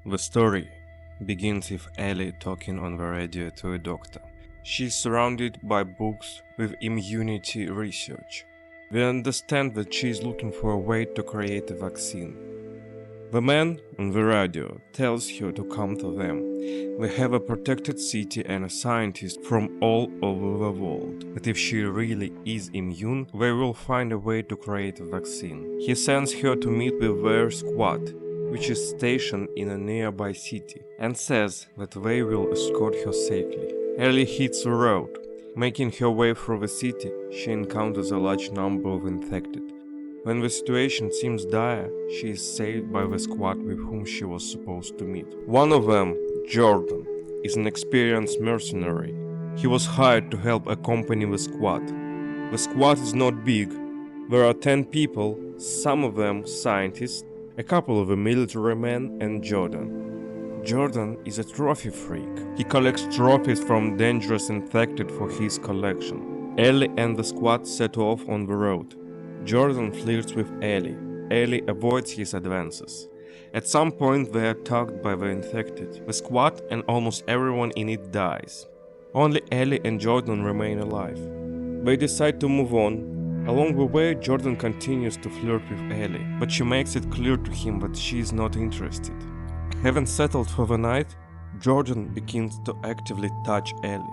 The story begins with Ellie talking on the radio to a doctor. She is surrounded by books with immunity research. We understand that she is looking for a way to create a vaccine. The man on the radio tells her to come to them. They have a protected city and a scientist from all over the world. That if she really is immune, they will find a way to create a vaccine. He sends her to meet with their squad, which is stationed in a nearby city, and says that they will escort her safely. Ellie hits the road. Making her way through the city, she encounters a large number of infected. When the situation seems dire, she is saved by the squad with whom she was supposed to meet. One of them, Jordan, is an experienced mercenary. He was hired to help accompany the squad. The squad is not big. There are 10 people, some of them scientists, a couple of military men, and Jordan. Jordan is a trophy freak. He collects trophies from dangerous infected for his collection. Ellie and the squad set off on the road. Jordan flirts with Ellie. Ellie avoids his advances. At some point they are attacked by the infected. The squad and almost everyone in it dies. Only Ellie and Jordan remain alive. They decide to move on. Along the way, Jordan continues to flirt with Ellie, but she makes it clear to him that she is not interested. Having settled for the night, Jordan begins to actively touch Ellie.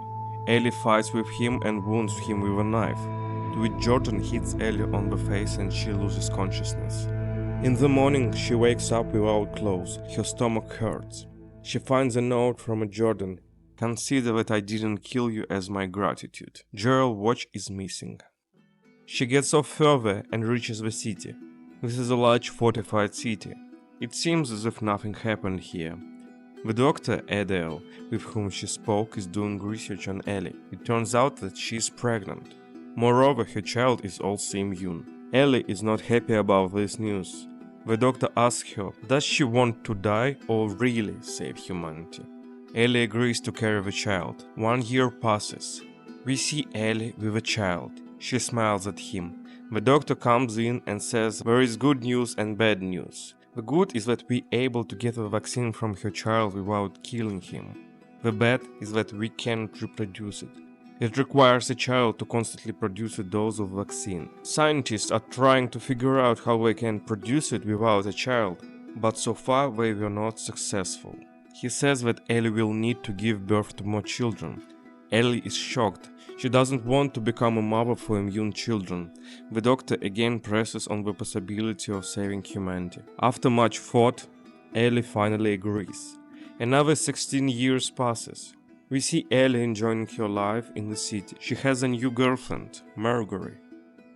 Ellie fights with him and wounds him with a knife, to which Jordan hits Ellie on the face and she loses consciousness. In the morning, she wakes up without clothes. Her stomach hurts. She finds a note from Jordan. "Consider that I didn't kill you as my gratitude. Gerald's watch is missing." She gets off further and reaches the city. This is a large fortified city. It seems as if nothing happened here. The doctor, Adele, with whom she spoke, is doing research on Ellie. It turns out that she is pregnant. Moreover, her child is also immune. Ellie is not happy about this news. The doctor asks her, does she want to die or really save humanity? Ellie agrees to carry the child. 1 year passes. We see Ellie with a child. She smiles at him. The doctor comes in and says there is good news and bad news. The good is that we are able to get the vaccine from her child without killing him. The bad is that we cannot reproduce it. It requires a child to constantly produce a dose of vaccine. Scientists are trying to figure out how they can produce it without a child, but so far they were not successful. He says that Ellie will need to give birth to more children. Ellie is shocked. She doesn't want to become a mother for immune children. The doctor again presses on the possibility of saving humanity. After much thought, Ellie finally agrees. Another 16 years passes. We see Ellie enjoying her life in the city. She has a new girlfriend, Marguerite.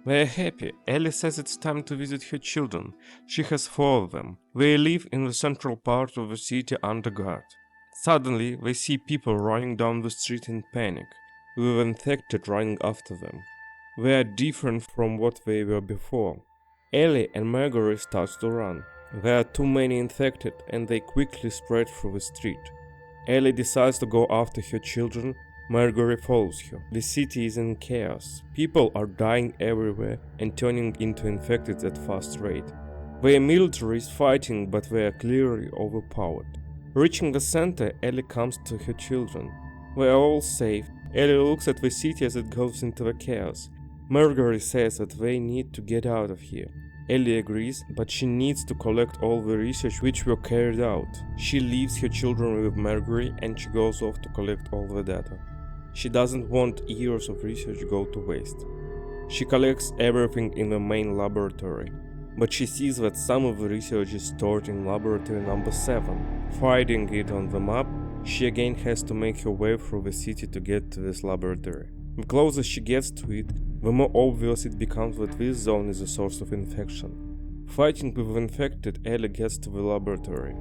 They are happy. Ellie says it's time to visit her children. She has 4 of them. They live in the central part of the city under guard. Suddenly, they see people running down the street in panic, with infected running after them. They are different from what they were before. Ellie and Marguerite start to run. There are too many infected and they quickly spread through the street. Ellie decides to go after her children. Marguerite follows her. The city is in chaos. People are dying everywhere and turning into infected at fast rate. Their military is fighting, but they are clearly overpowered. Reaching the center, Ellie comes to her children. They are all safe. Ellie looks at the city as it goes into the chaos. Marguerite says that they need to get out of here. Ellie agrees, but she needs to collect all the research which were carried out. She leaves her children with Marguerite and she goes off to collect all the data. She doesn't want years of research go to waste. She collects everything in the main laboratory, but she sees that some of the research is stored in laboratory number 7. Finding it on the map, she again has to make her way through the city to get to this laboratory. The closer she gets to it, the more obvious it becomes that this zone is a source of infection. Fighting with the infected, Ellie gets to the laboratory.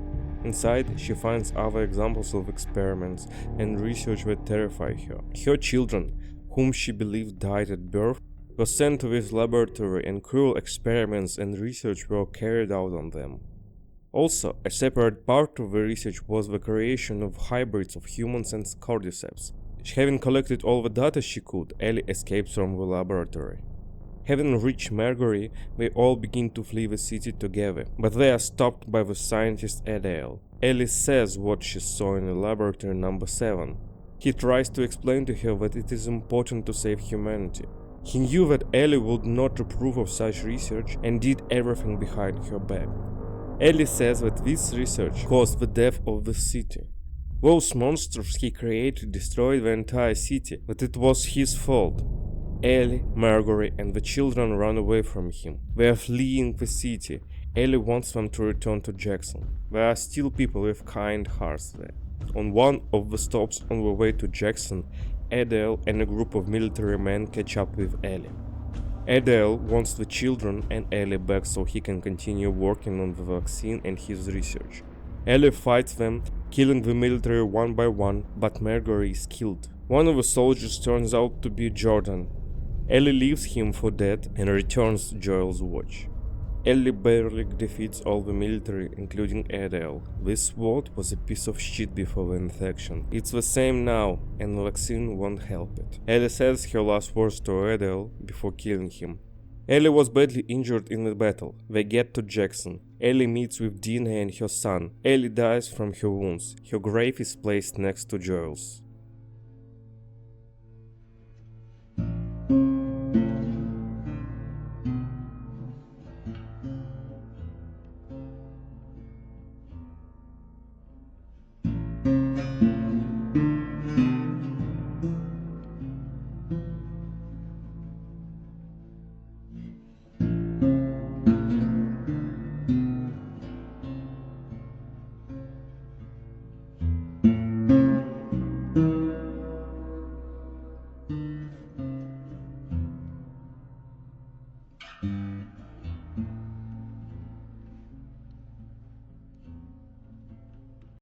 Inside, she finds other examples of experiments and research that terrify her. Her children, whom she believed died at birth, were sent to this laboratory and cruel experiments and research were carried out on them. Also, a separate part of the research was the creation of hybrids of humans and cordyceps. Having collected all the data she could, Ellie escapes from the laboratory. Having reached Marguerite, they all begin to flee the city together, but they are stopped by the scientist Adele. Ellie says what she saw in laboratory number 7. He tries to explain to her that it is important to save humanity. He knew that Ellie would not approve of such research and did everything behind her back. Ellie says that this research caused the death of the city. Those monsters he created destroyed the entire city, but it was his fault. Ellie, Marjorie, and the children run away from him. They are fleeing the city. Ellie wants them to return to Jackson. There are still people with kind hearts there. On one of the stops on the way to Jackson, Adele and a group of military men catch up with Ellie. Adele wants the children and Ellie back so he can continue working on the vaccine and his research. Ellie fights them, killing the military one by one, but Marjorie is killed. One of the soldiers turns out to be Jordan. Ellie leaves him for dead and returns Joel's watch. Ellie barely defeats all the military, including Adele. This sword was a piece of shit before the infection. It's the same now, and the vaccine won't help it. Ellie says her last words to Adele before killing him. Ellie was badly injured in the battle. They get to Jackson. Ellie meets with Dina and her son. Ellie dies from her wounds. Her grave is placed next to Joel's.